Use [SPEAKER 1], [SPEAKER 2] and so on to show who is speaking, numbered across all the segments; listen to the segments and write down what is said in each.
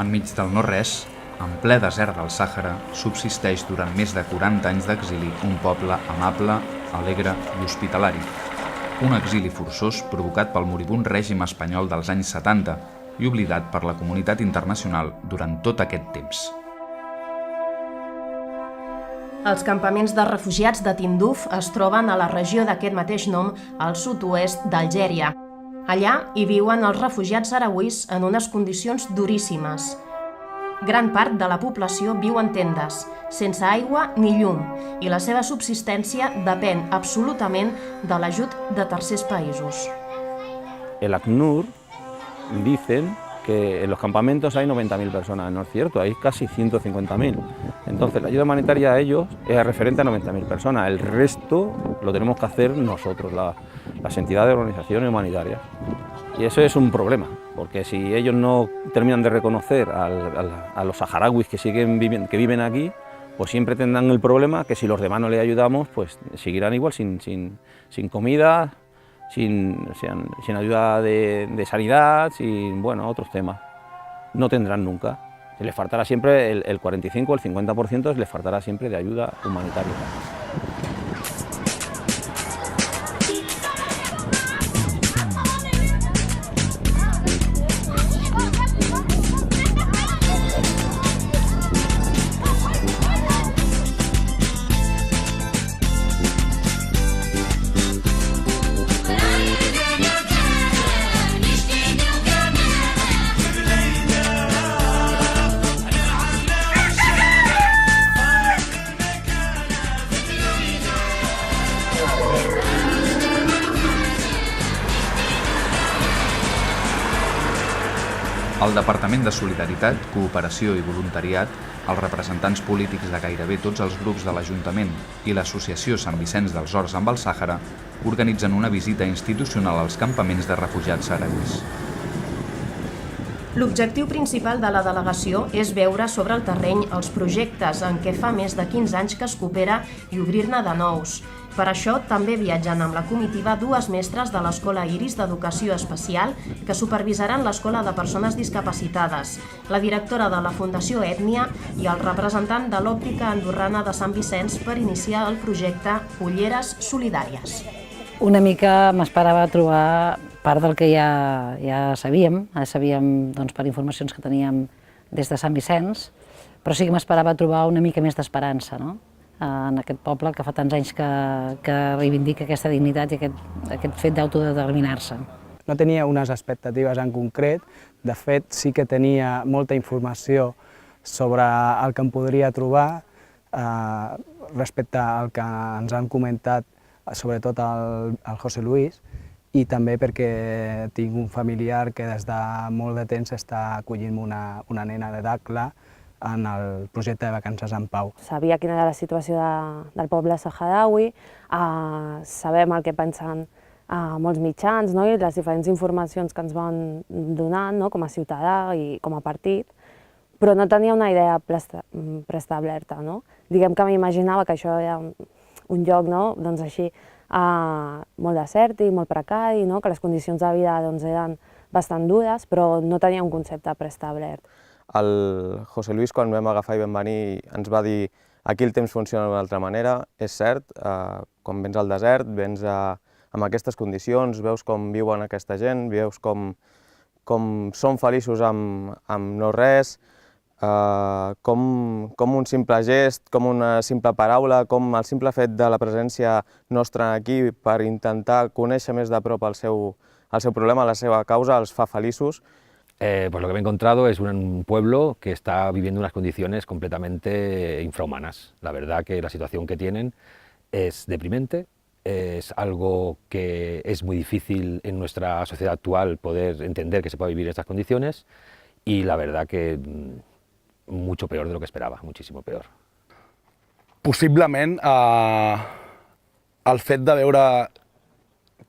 [SPEAKER 1] Enmig del no-res, en ple desert del Sàhara, subsisteix durant més de 40 anys d'exili un poble amable, alegre i hospitalari. Un exili forçós provocat pel moribund règim espanyol dels anys 70 i oblidat per la comunitat internacional durant tot aquest temps.
[SPEAKER 2] Els campaments de refugiats de Tinduf es troben a la regió d'aquest mateix nom al sud-oest d'Algèria. Allà hi viuen els refugiats sarauís en unes condicions duríssimes. Gran part de la població viu en tendes, sense aigua ni llum, i la seva subsistència depèn absolutament de l'ajut de tercers països.
[SPEAKER 3] El ACNUR dicen que en los campamentos hay 90.000 personas, no es cierto, hay casi 150.000. Entonces la ayuda humanitaria a ellos es referente a 90.000 personas, el resto lo tenemos que hacer nosotros, las entidades de organizaciones humanitarias. Y eso es un problema, porque si ellos no terminan de reconocer a los saharauis que viven aquí, pues siempre tendrán el problema que si los demás no les ayudamos, pues seguirán igual sin comida, sin ayuda de sanidad, sin otros temas. No tendrán nunca. Les faltará siempre el 45 o el 50%, les faltará siempre de ayuda humanitaria.
[SPEAKER 1] El Departament de Solidaritat, Cooperació i Voluntariat, els representants polítics de gairebé tots els grups de l'Ajuntament i l'Associació Sant Vicenç dels Horts amb el Sàhara organitzen una visita institucional als campaments de refugiats sarauís.
[SPEAKER 2] L'objectiu principal de la delegació és veure sobre el terreny els projectes en què fa més de 15 anys que es coopera i obrir-ne de nous. Per això també viatgen amb la comitiva dues mestres de l'Escola Iris d'Educació Especial que supervisaran l'Escola de Persones Discapacitades, la directora de la Fundació Ètnia i el representant de l'Òptica Andorrana de Sant Vicenç per iniciar el projecte Ulleres Solidàries.
[SPEAKER 4] Una mica m'esperava trobar part del que ja sabíem per informacions que teníem des de Sant Vicenç, però sí que m'esperava trobar una mica més d'esperança, no? En aquest poble que fa tants anys que reivindica aquesta dignitat i aquest fet d'autodeterminar-se.
[SPEAKER 5] No tenia unes expectatives en concret, de fet sí que tenia molta informació sobre el que em podria trobar respecte al que ens han comentat sobretot el José Luis, i també perquè tinc un familiar que des de molt de temps està acollint una nena de Dakhla en el projecte de Vacances en Pau.
[SPEAKER 6] Sabia quina era la situació del poble saharaui, sabem el que pensen molts mitjans i les diferents informacions que ens van donant com a ciutadà i com a partit, però no tenia una idea preestablerta. Diguem que m'imaginava que això era un lloc així molt desèrtic, molt precari, que les condicions de vida eren bastant dures, però no tenia un concepte preestablert.
[SPEAKER 7] El José Luis, quan vam agafar i vam venir, ens va dir aquí el temps funciona d'una altra manera. És cert, quan vens al desert, vens amb aquestes condicions, veus com viuen aquesta gent, veus com són feliços amb no res, com un simple gest, com una simple paraula, com el simple fet de la presència nostra aquí per intentar conèixer més de prop el seu problema, la seva causa, els fa feliços.
[SPEAKER 8] Pues lo que me he encontrado es un pueblo que está viviendo unas condiciones completamente infrahumanas. La verdad que la situación que tienen es deprimente, es algo que es muy difícil en nuestra sociedad actual poder entender que se pueda vivir en estas condiciones, y la verdad que mucho peor de lo que esperaba, muchísimo peor.
[SPEAKER 9] Possiblement el fet de veure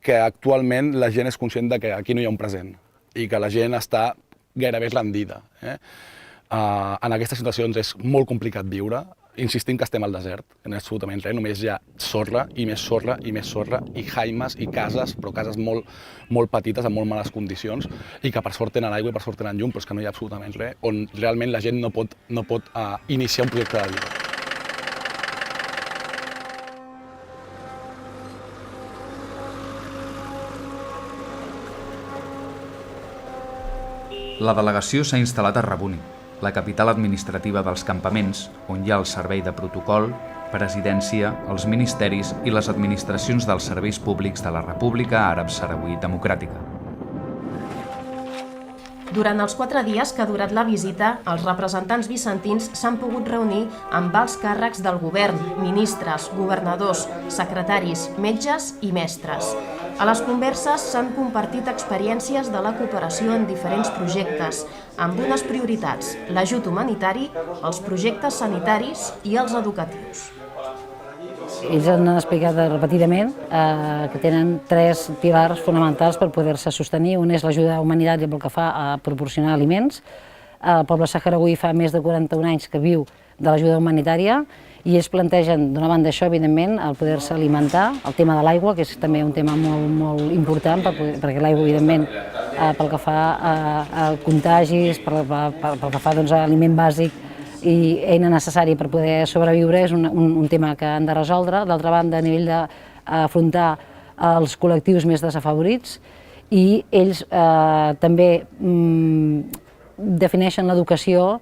[SPEAKER 9] que actualment la gent és conscient que aquí no hi ha un present i que la gent està gairebé eslandida. En aquestes situacions és molt complicat viure, insistim que estem al desert, en absolutament res, només hi ha sorra i més sorra i més sorra i jaimes i cases, però cases molt petites, en molt males condicions, i que per sort tenen aigua i per sort tenen llum, però és que no hi ha absolutament res, on realment la gent no pot iniciar un projecte de vida.
[SPEAKER 1] La delegació s'ha instal·lat a Rabuni, la capital administrativa dels campaments, on hi ha el servei de protocol, presidència, els ministeris i les administracions dels serveis públics de la República Àrab Saharaui Democràtica.
[SPEAKER 2] Durant els 4 dies que ha durat la visita, els representants vicentins s'han pogut reunir amb alts càrrecs del govern, ministres, governadors, secretaris, metges i mestres. A les converses s'han compartit experiències de la cooperació en diferents projectes, amb unes prioritats: l'ajut humanitari, els projectes sanitaris i els educatius.
[SPEAKER 4] Ells han explicat repetidament que tenen 3 pilars fonamentals per poder-se sostenir. Un és l'ajuda humanitària pel que fa a proporcionar aliments. El poble saharaui fa més de 41 anys que viu de l'ajuda humanitària i ells plantegen, d'una banda això, evidentment, el poder-se alimentar, el tema de l'aigua, que és també un tema molt important, perquè l'aigua, evidentment, pel que fa a contagis, pel que fa a aliment bàsic i eina necessària per poder sobreviure, és un tema que han de resoldre. D'altra banda, a nivell d'afrontar els col·lectius més desafavorits, i ells també defineixen l'educació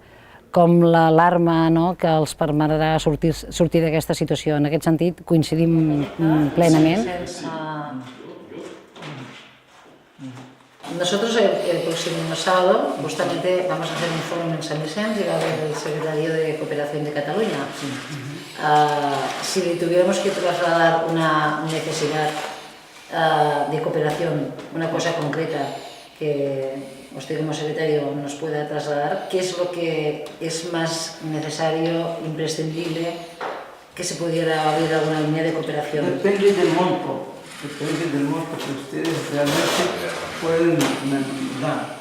[SPEAKER 4] com l'alarma que els permetrà sortir d'aquesta situació. En aquest sentit, coincidim plenament. Nosotros el próximo sábado justamente vamos a hacer un foro en San Vicente y va a haber el secretario de Cooperación de Cataluña. Si le tuviéramos que trasladar una necesidad de cooperación, una cosa concreta que usted como secretario nos pueda trasladar, ¿qué es lo que es más necesario, imprescindible, que se pudiera abrir alguna línea de cooperación?
[SPEAKER 10] Depende del monto que ustedes realmente pueden dar.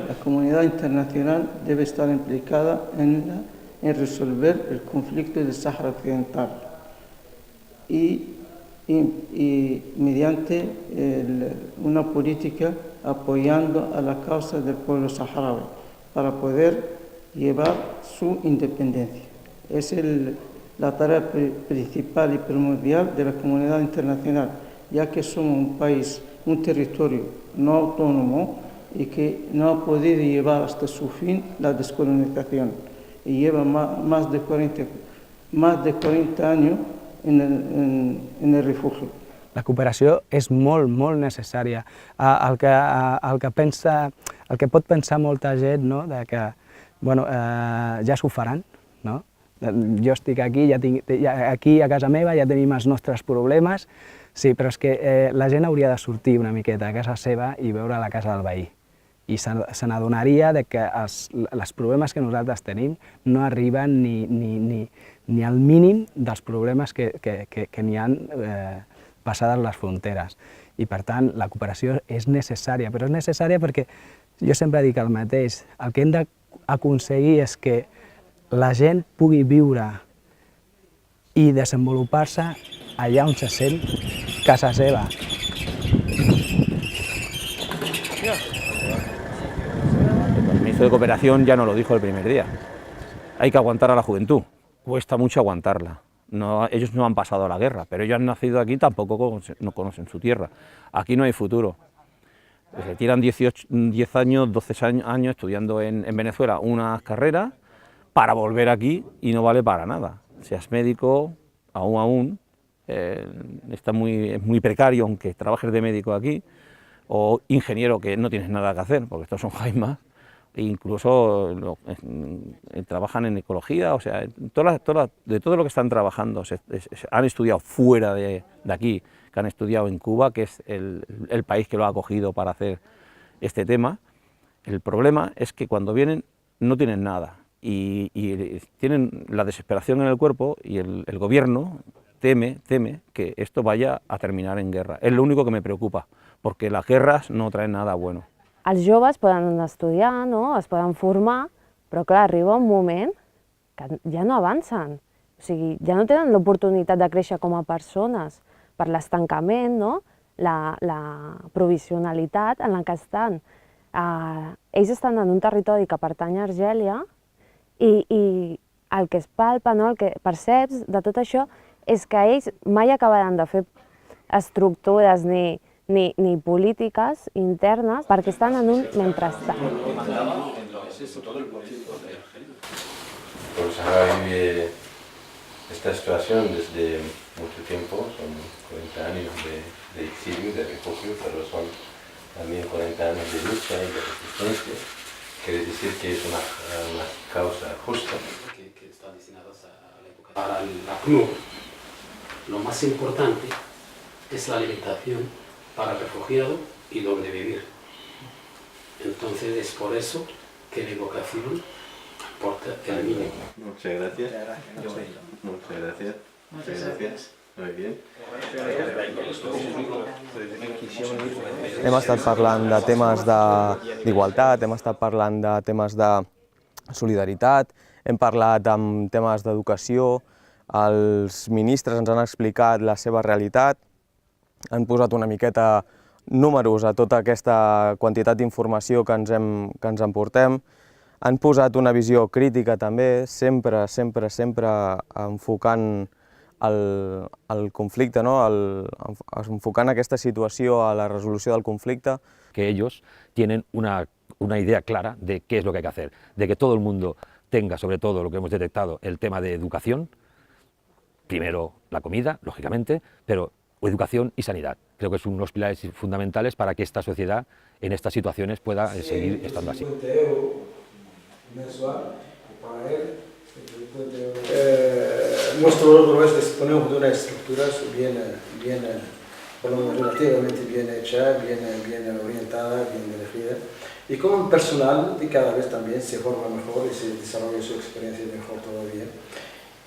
[SPEAKER 10] La comunidad internacional debe estar implicada en resolver el conflicto del Sáhara Occidental y mediante una política apoyando a la causa del pueblo saharaui para poder llevar su independencia. Es la tarea principal y primordial de la comunidad internacional, ya que somos un país, un territorio no autónomo y que no ha podido llevar hasta su fin la descolonización y lleva más de 40 años en el refugio.
[SPEAKER 5] La cooperació és molt necessària. El que pot pensar molta gent, no? De que ja s'ho faran, no? Jo estic aquí, aquí a casa meva ja tenim els nostres problemes, sí, però és que la gent hauria de sortir una miqueta a casa seva i veure la casa del veí. I se n'adonaria que els problemes que nosaltres tenim no arriben ni al mínim dels problemes que n'hi ha passades les fronteres. I per tant, la cooperació és necessària, però és necessària perquè jo sempre dic el mateix, el que hem d'aconseguir és que la gent pugui viure i desenvolupar-se allà on se sent casa seva.
[SPEAKER 3] El ministro de Cooperación ya nos lo dijo el primer día. Hay que aguantar a la juventud. Cuesta mucho aguantarla. Ellos no han pasado la guerra, pero ellos han nacido aquí, tampoco no conocen su tierra. Aquí no hay futuro. Se tiran 10 años, 12 años estudiando en Venezuela unas carreras para volver aquí y no vale para nada. Seas médico, aún, es muy precario aunque trabajes de médico aquí, o ingeniero que no tienes nada que hacer, porque estos son jaimas, e incluso trabajan en ecología, o sea, de todo lo que están trabajando, han estudiado fuera de aquí, que han estudiado en Cuba, que es el país que lo ha acogido para hacer este tema. El problema es que cuando vienen no tienen nada y tienen la desesperación en el cuerpo y el gobierno teme que esto vaya a terminar en guerra. Es lo único que me preocupa, porque las guerras no traen nada bueno.
[SPEAKER 6] Els joves poden estudiar, no? Es poden formar, però clar, arriba un moment que ja no avancen. O sigui, ja no tenen l'oportunitat de créixer com a persones per l'estancament, no? La provisionalitat en la que estan. Ells estan en un territori que pertany a Argèlia i el que es palpa, no? El que perceps de tot això és que ells mai acabaran de fer estructures ni polítiques internes perquè estan en un mentrestant.
[SPEAKER 11] Pues ahora vive esta situación desde mucho tiempo, son 40 años de exilio, de refugio, pero son también 40 años de lucha y de resistencia. Quiere decir que es una causa justa.
[SPEAKER 12] Que están destinadas a la época. Para la ACNUR, lo más importante es la alimentación para el refugiado y dónde vivir. Entonces es por eso que la educación aporta el mínimo.
[SPEAKER 11] Muchas gracias. Muchas gracias. Muchas gracias. Muy bien.
[SPEAKER 7] Hem estat parlant de temes d'igualtat, hem estat parlant de temes de solidaritat, hem parlat amb temes d'educació, els ministres ens han explicat la seva realitat, han posat una miqueta números a tota aquesta quantitat d'informació que ens emportem, han posat una visió crítica també, sempre enfocant el conflicte, no? Enfocant aquesta situació a la resolució del conflicte.
[SPEAKER 8] Que ellos tienen una idea clara de qué es lo que hay que hacer, de que todo el mundo tenga, sobre todo lo que hemos detectado, el tema de educación, primero la comida, lógicamente, pero educación y sanidad. Creo que son unos pilares fundamentales para que esta sociedad en estas situaciones pueda seguir estando así.
[SPEAKER 13] Nuestro logro es disponer de una estructura relativamente bien hecha, bien orientada, bien dirigida, y con un personal que cada vez también se forma mejor y se desarrolla su experiencia mejor todavía.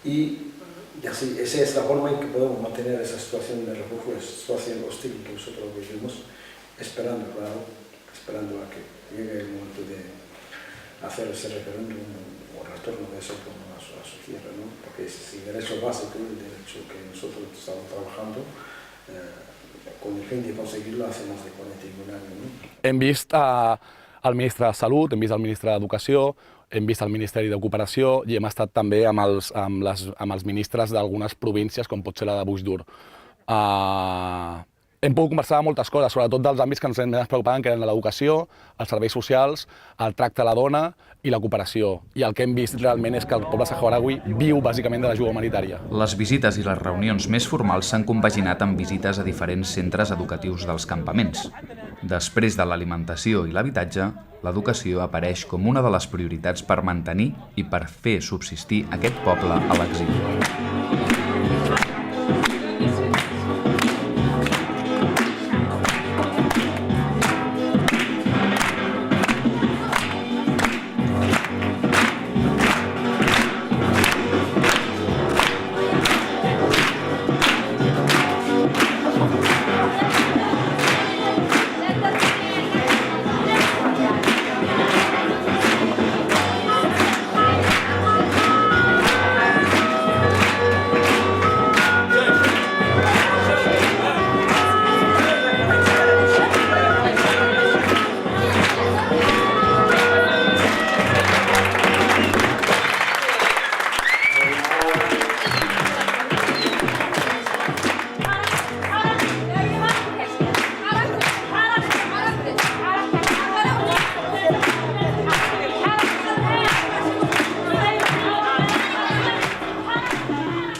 [SPEAKER 13] Y así, esa es la forma en que podemos mantener esa situación de refugio, esa situación hostil que nosotros vivimos, esperando a que llegue el momento de hacer ese referéndum o retorno de eso a su tierra, ¿no? Porque es el derecho básico, el derecho que nosotros estamos trabajando, con el fin de conseguirlo hace más de 41 años, ¿no?
[SPEAKER 9] Hem vist el ministre de Salut, hem vist el ministre d'Educació, hem vist el Ministeri de Cooperació i hem estat també amb els ministres d'algunes províncies, com pot ser la de Buix-Dur. Hem pogut conversar de moltes coses, sobretot dels àmbits que ens preocupaven, que eren l'educació, els serveis socials, el tracte a la dona i la cooperació. I el que hem vist realment és que el poble saharaui viu bàsicament de l'ajuda humanitària.
[SPEAKER 1] Les visites i les reunions més formals s'han compaginat amb visites a diferents centres educatius dels campaments. Després de l'alimentació i l'habitatge, l'educació apareix com una de les prioritats per mantenir i per fer subsistir aquest poble a l'exili.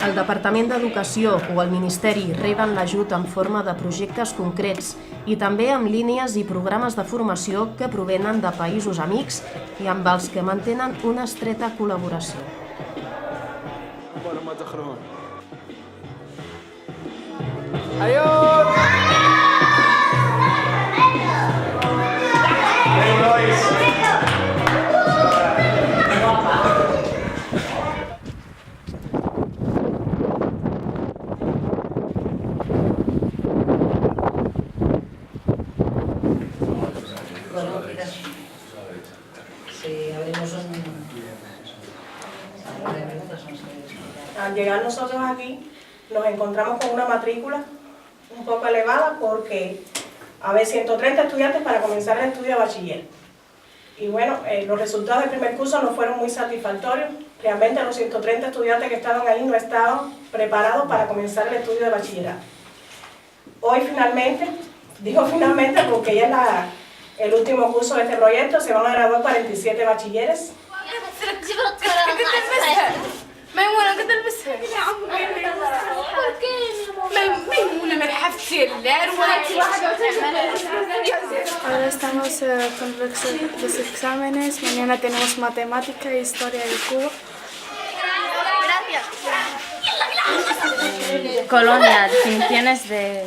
[SPEAKER 2] El Departament d'Educació o el Ministeri reben l'ajut en forma de projectes concrets i també amb línies i programes de formació que provenen de països amics i amb els que mantenen una estreta col·laboració.
[SPEAKER 14] Al llegar nosotros aquí, nos encontramos con una matrícula un poco elevada porque había 130 estudiantes para comenzar el estudio de bachiller. Y bueno, los resultados del primer curso no fueron muy satisfactorios. Realmente los 130 estudiantes que estaban ahí no estaban preparados para comenzar el estudio de bachillerato. Hoy finalmente, digo finalmente porque ya es el último curso de este proyecto, se van a graduar 47 bachilleres.
[SPEAKER 15] ميمونة قد البسها ميمونة مرحبتي Ahora estamos con los exámenes, mañana tenemos matemática e historia de Cuba.
[SPEAKER 16] Colonia, definiciones de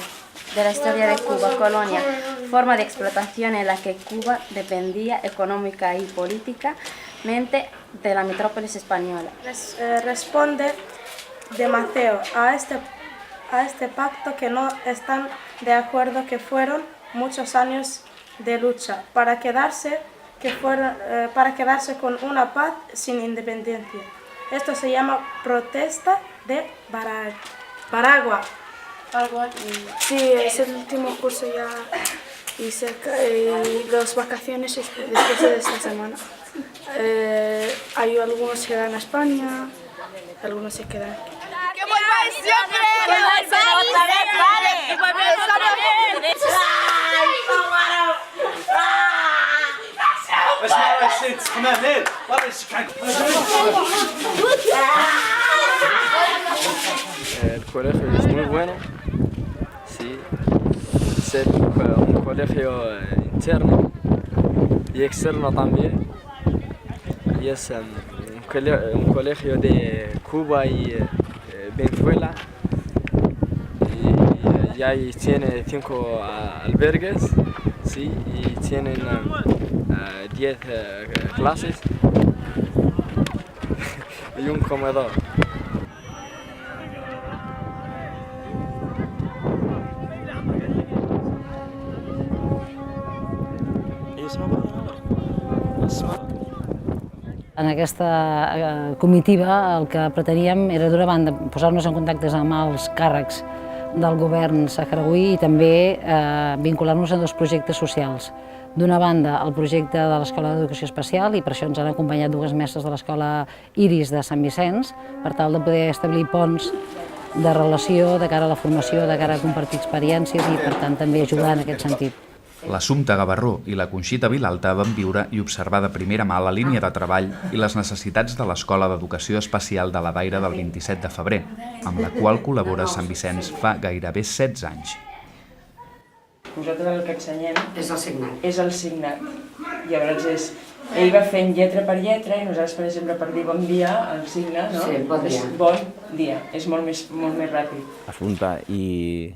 [SPEAKER 16] la historia de Cuba. Colonia, forma de explotación en la que Cuba dependía económica y políticamente de la metrópolis española.
[SPEAKER 14] Responde de Maceo a este pacto que no están de acuerdo, que fueron muchos años de lucha para quedarse con una paz sin independencia. Esto se llama protesta de Paragua.
[SPEAKER 15] Sí, es el último curso ya y las vacaciones después de esta semana. Hay algunos que van a España, algunos se quedan aquí.
[SPEAKER 17] ¡Que vuelvan siempre! ¡Que vuelvan otra vez, vale! ¡Que vuelvan otra vez!
[SPEAKER 18] El colegio es muy bueno, sí. Es un colegio interno y externo también. Y es un colegio de Cuba y Venezuela. Y ahí tiene 5 albergues, sí, y tienen 10 clases y un comedor.
[SPEAKER 4] En aquesta comitiva el que preteníem era d'una banda posar-nos en contacte amb els càrrecs del govern saharauí i també vincular-nos en 2 projectes socials. D'una banda, el projecte de l'Escola d'Educació Especial, i per això ens han acompanyat 2 mestres de l'Escola Iris de Sant Vicenç, per tal de poder establir ponts de relació de cara a la formació, de cara a compartir experiències i, per tant, també ajudar en aquest sentit.
[SPEAKER 1] L'Assumpta Gavarró i la Conxita Vilalta van viure i observar de primera mà la línia de treball i les necessitats de l'Escola d'Educació Especial de la Daira del 27 de febrer, amb la qual col·labora Sant Vicenç fa gairebé 16 anys.
[SPEAKER 19] Nosaltres el que ensenyem és el signat. Llavors ell va fent lletra per lletra i nosaltres, per exemple, per dir bon dia, el signe, no?
[SPEAKER 4] Sí, bon dia.
[SPEAKER 19] És bon dia, és molt més ràpid.
[SPEAKER 3] Assunta y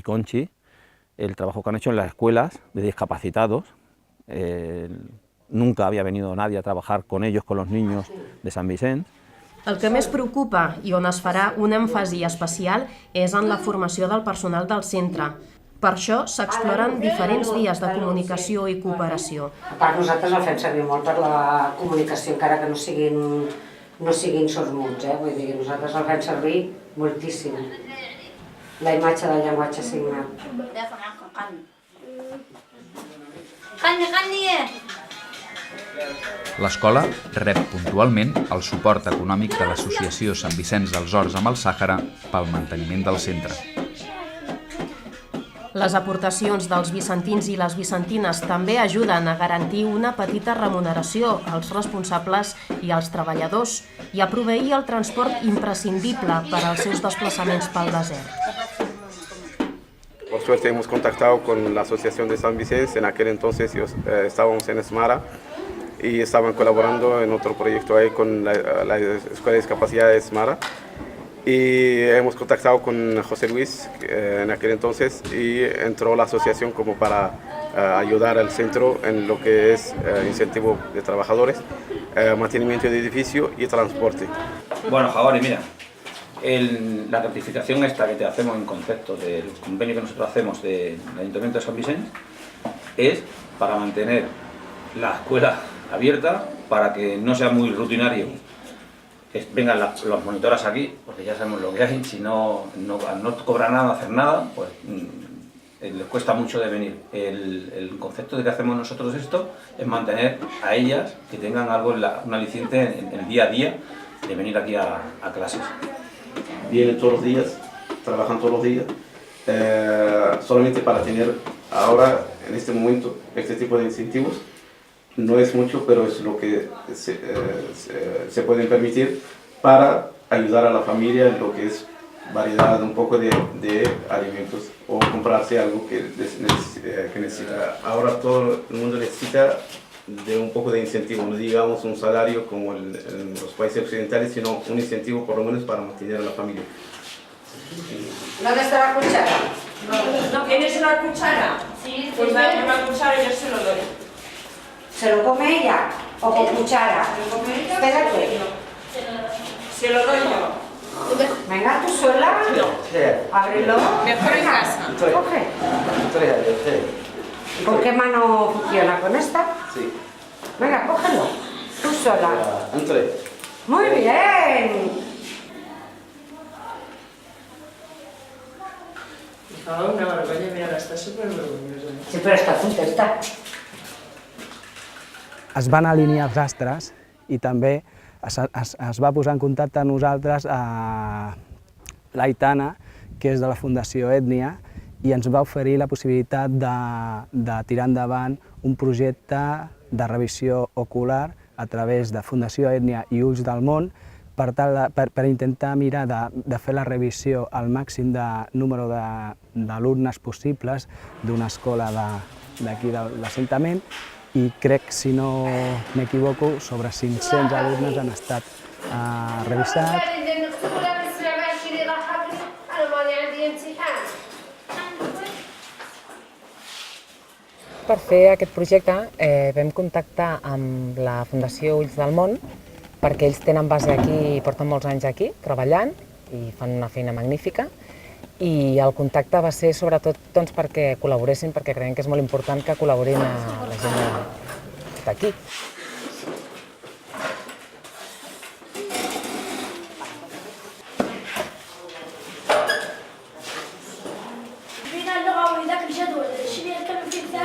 [SPEAKER 3] Conchi, el trabajo que han hecho en las escuelas de discapacitados, nunca había venido nadie a trabajar con ellos, con los niños de Sant Vicenç.
[SPEAKER 2] El que més preocupa i on es farà un èmfasi especial és en la formació del personal del centre. Per això s'exploren diferents vies de comunicació i cooperació.
[SPEAKER 20] A part, nosaltres el fem servir molt per la comunicació, encara que no siguin sords-muts, vull dir, nosaltres el fem servir moltíssim. La imatge del llenguatge signat.
[SPEAKER 1] L'escola rep puntualment el suport econòmic de l'Associació Sant Vicenç dels Horts amb el Sàhara pel manteniment del centre.
[SPEAKER 2] Les aportacions dels vicentins i les vicentines també ajuden a garantir una petita remuneració als responsables i als treballadors i a proveir el transport imprescindible per als seus desplaçaments pel desert.
[SPEAKER 21] Por suerte hemos contactado con la Asociación de San Vicente. En aquel entonces estábamos en Esmara y estaban colaborando en otro proyecto ahí con la Escuela de Discapacidad de Esmara. Y hemos contactado con José Luis en aquel entonces y entró la asociación como para ayudar al centro en lo que es incentivo de trabajadores, mantenimiento de edificio y transporte.
[SPEAKER 22] Bueno, Jabari, mira. La rectificación esta que te hacemos en concepto del convenio que nosotros hacemos del Ayuntamiento de Sant Vicenç es para mantener la escuela abierta, para que no sea muy rutinario que vengan los monitoras aquí, porque ya sabemos lo que hay, si no cobran nada, no hacer nada, pues les cuesta mucho de venir. El concepto de que hacemos nosotros esto es mantener a ellas que tengan algo, un aliciente en el día a día de venir aquí a clases.
[SPEAKER 21] Vienen todos los días, trabajan todos los días, solamente para tener ahora, en este momento, este tipo de incentivos. No es mucho, pero es lo que se pueden permitir para ayudar a la familia en lo que es variedad, un poco de alimentos o comprarse algo que necesita. Ahora todo el mundo necesita de un poco de incentivo, no digamos un salario como en los países occidentales, sino un incentivo por lo menos para mantener a la familia.
[SPEAKER 20] ¿Dónde está la cuchara?
[SPEAKER 19] ¿No tienes una cuchara?
[SPEAKER 20] Sí,
[SPEAKER 19] pues dame una cuchara y yo se lo doy.
[SPEAKER 20] ¿Se lo come ella o con cuchara? Espérate.
[SPEAKER 19] Se lo doy yo.
[SPEAKER 20] Venga, ¿tú sola?
[SPEAKER 19] No.
[SPEAKER 20] Ábrelo.
[SPEAKER 19] Mejor en casa.
[SPEAKER 20] Coge. ¿Con qué mano funciona? ¿Con esta?
[SPEAKER 21] Sí.
[SPEAKER 20] Venga, cógelo. Tú sola. Muy bien.
[SPEAKER 19] Una vergonya, mira, està supervergonyosa.
[SPEAKER 20] Sí, però està contenta.
[SPEAKER 5] Es van alinear els astres i també es va posar en contacte amb nosaltres l'Aitana, que és de la Fundació Ètnia, i ens va oferir la possibilitat de tirar endavant un projecte de revisió ocular a través de Fundació Ètnia i Ulls del Món per intentar mirar de fer la revisió al màxim de número d'alumnes possibles d'una escola d'aquí de l'assentament, i crec, si no m'equivoco, sobre 500 alumnes han estat revisats.
[SPEAKER 10] Per fer aquest projecte vam contactar amb la Fundació Ulls del Món, perquè ells tenen base aquí i porten molts anys aquí treballant i fan una feina magnífica, i el contacte va ser sobretot perquè col·laboressin, perquè creiem que és molt important que col·laborin a la gent d'aquí.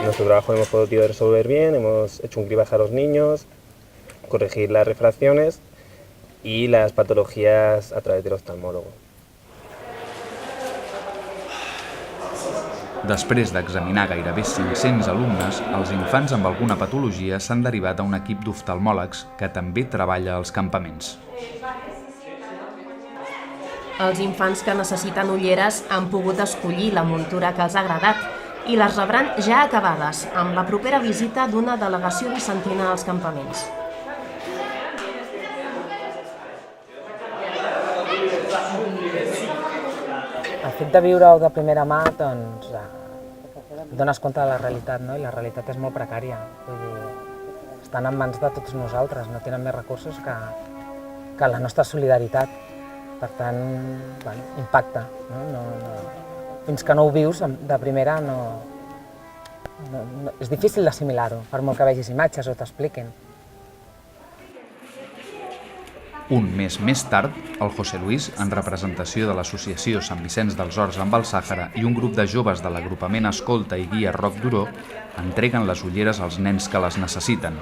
[SPEAKER 23] Nuestro trabajo hemos podido resolver bien, hemos hecho un cribaje a los niños, corregir las refracciones y las patologías a través del oftalmólogo.
[SPEAKER 1] Després d'examinar gairebé 500 alumnes, els infants amb alguna patologia s'han derivat a un equip d'oftalmòlegs que també treballa als campaments.
[SPEAKER 2] Els infants que necessiten ulleres han pogut escollir la muntura que els ha agradat i les rebran ja acabades, amb la propera visita d'una delegació vicentina als campaments.
[SPEAKER 10] El fet de viure-ho de primera mà, doncs, dones compte de la realitat, no? I la realitat és molt precària. Vull dir, estan en mans de tots nosaltres, no tenen més recursos que la nostra solidaritat. Per tant, bueno, impacta. No? Fins que no ho vius de primera, és difícil d'assimilar-ho, per molt que vegis imatges o t'expliquin.
[SPEAKER 1] Un mes més tard, el José Luis, en representació de l'associació Sant Vicenç dels Horts amb el Sàhara i un grup de joves de l'agrupament Escolta i Guia Roc Duró, entreguen les ulleres als nens que les necessiten.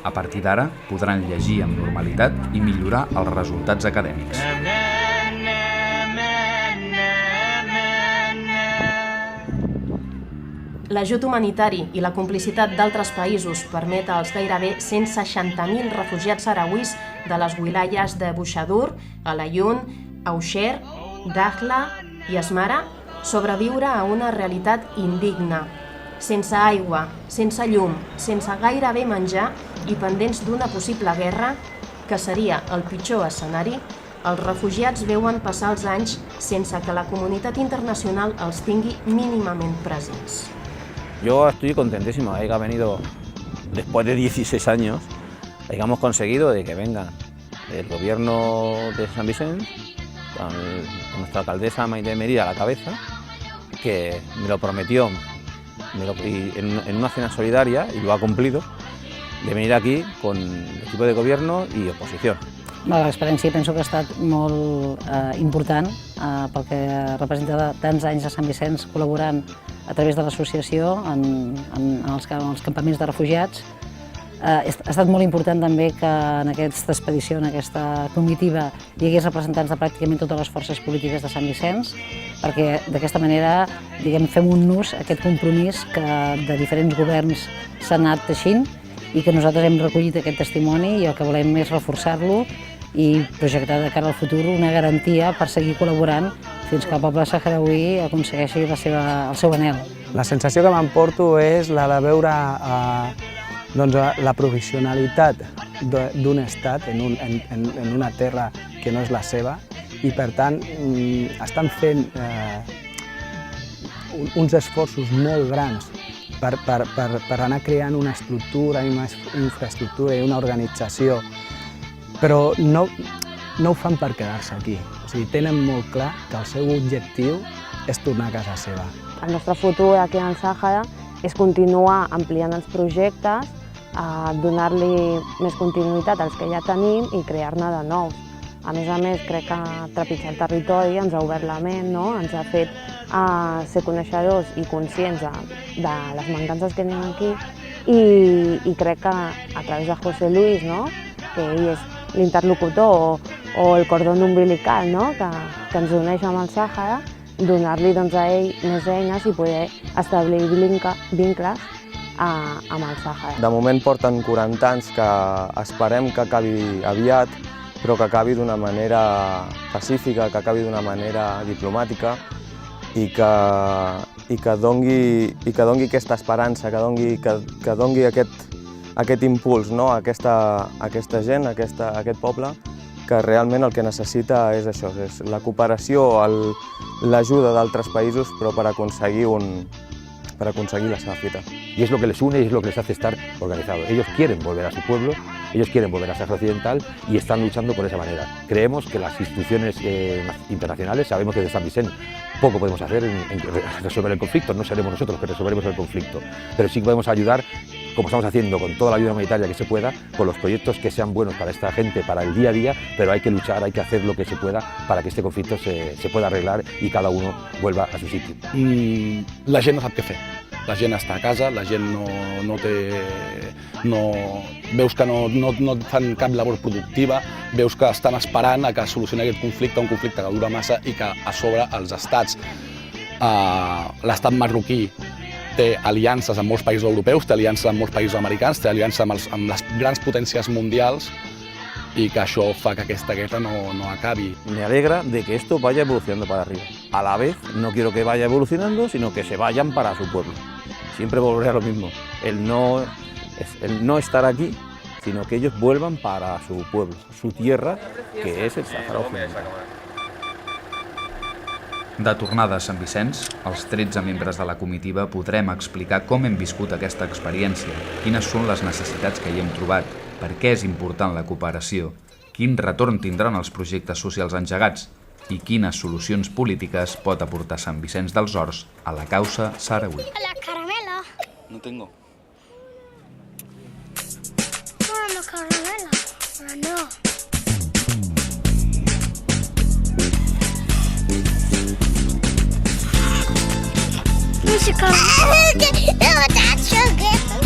[SPEAKER 1] A partir d'ara, podran llegir amb normalitat i millorar els resultats acadèmics.
[SPEAKER 2] L'ajut humanitari i la complicitat d'altres països permet als gairebé 160.000 refugiats sarauís de les wilayas de Bushadur, Al-Ayun, Ausher, Dakhla i Asmara sobreviure a una realitat indigna, sense aigua, sense llum, sense gairebé menjar i pendents d'una possible guerra, que seria el pitjor escenari. Els refugiats veuen passar els anys sense que la comunitat internacional els tingui mínimament presents.
[SPEAKER 3] Yo estoy contentísimo de que ha venido, después de 16 años, hayamos conseguido de que venga el gobierno de San Vicente, con nuestra alcaldesa Maite Merida a la cabeza, que me lo prometió en una cena solidaria, y lo ha cumplido, de venir aquí con el equipo de gobierno y oposición.
[SPEAKER 4] L'experiència penso que ha estat molt important perquè representa tants anys a Sant Vicenç col·laborant a través de l'associació en els campaments de refugiats. Ha estat molt important també que en aquesta expedició, en aquesta comitiva, hi hagués representants de pràcticament totes les forces polítiques de Sant Vicenç, perquè d'aquesta manera fem un nus a aquest compromís que de diferents governs s'ha anat teixint i que nosaltres hem recollit aquest testimoni i el que volem és reforçar-lo i projectar de cara al futur una garantia per seguir col·laborant fins que el poble sahrauí aconsegueixi el seu anhel.
[SPEAKER 5] La sensació que m'emporto és la de veure la provisionalitat d'un estat en una terra que no és la seva i, per tant, estan fent uns esforços molt grans per anar creant una estructura, una infraestructura i una organització, però no ho fan per quedar-se aquí. O sigui, tenen molt clar que el seu objectiu és tornar a casa seva.
[SPEAKER 6] El nostre futur aquí al Sàhara és continuar ampliant els projectes, donar-li més continuïtat als que ja tenim i crear-ne de nous. A més, crec que trepitjar el territori ens ha obert la ment, ens ha fet ser coneixedors i conscients de les mancances que tenim aquí i crec que a través de José Luis, que ell és l'interlocutor o el cordó umbilical que ens uneix amb el Sàhara, donar-li a ell més eines i poder establir vincles amb el Sàhara.
[SPEAKER 7] De moment porten 40 anys que esperem que acabi aviat, però que acabi d'una manera pacífica, que acabi d'una manera diplomàtica i que doni aquesta esperança, que doni aquest impuls a aquesta gent, a aquest poble, que realment el que necessita és això, és la cooperació, l'ajuda d'altres països, però per aconseguir la seva fita.
[SPEAKER 8] Y es lo que les une y es lo que les hace estar organizados. Ellos quieren volver a su pueblo, ellos quieren volver a Sahara Occidental y están luchando por esa manera. Creemos que las instituciones internacionales, sabemos que desde San Vicente poco podemos hacer en resolver el conflicto, no seremos nosotros los que resolveremos el conflicto, pero sí que podemos ayudar, como estamos haciendo con toda la ayuda humanitaria que se pueda, con los proyectos que sean buenos para esta gente, para el día a día, pero hay que luchar, hay que hacer lo que se pueda para que este conflicto se pueda arreglar y cada uno vuelva a su sitio.
[SPEAKER 9] La gent no sap què fer. La gent està a casa, la gent veus que no fan cap labor productiva, veus que estan esperant a que solucioni aquest conflicte, un conflicte que dura massa i que a sobre els estats, l'estat marroquí té aliances amb molts països europeus, té aliances amb molts països americans, té aliances amb les grans potències mundials y que això fa que aquesta guerra no acabi.
[SPEAKER 3] Me alegra de que esto vaya evolucionando para arriba. A la vez, no quiero que vaya evolucionando, sino que se vayan para su pueblo. Siempre volveré a lo mismo. El no estar aquí, sino que ellos vuelvan para su pueblo, su tierra, que és el Sàhara Occidental.
[SPEAKER 1] De tornada a Sant Vicenç, els 13 membres de la comitiva podrem explicar com hem viscut aquesta experiència, quines són les necessitats que hi hem trobat, per què és important la cooperació, quin retorn tindran els projectes socials engegats i quines solucions polítiques pot aportar Sant Vicenç dels Horts a la causa saharaui.
[SPEAKER 17] La caramela.
[SPEAKER 18] No tengo.
[SPEAKER 17] La caramela. No. Música. No, that's so good.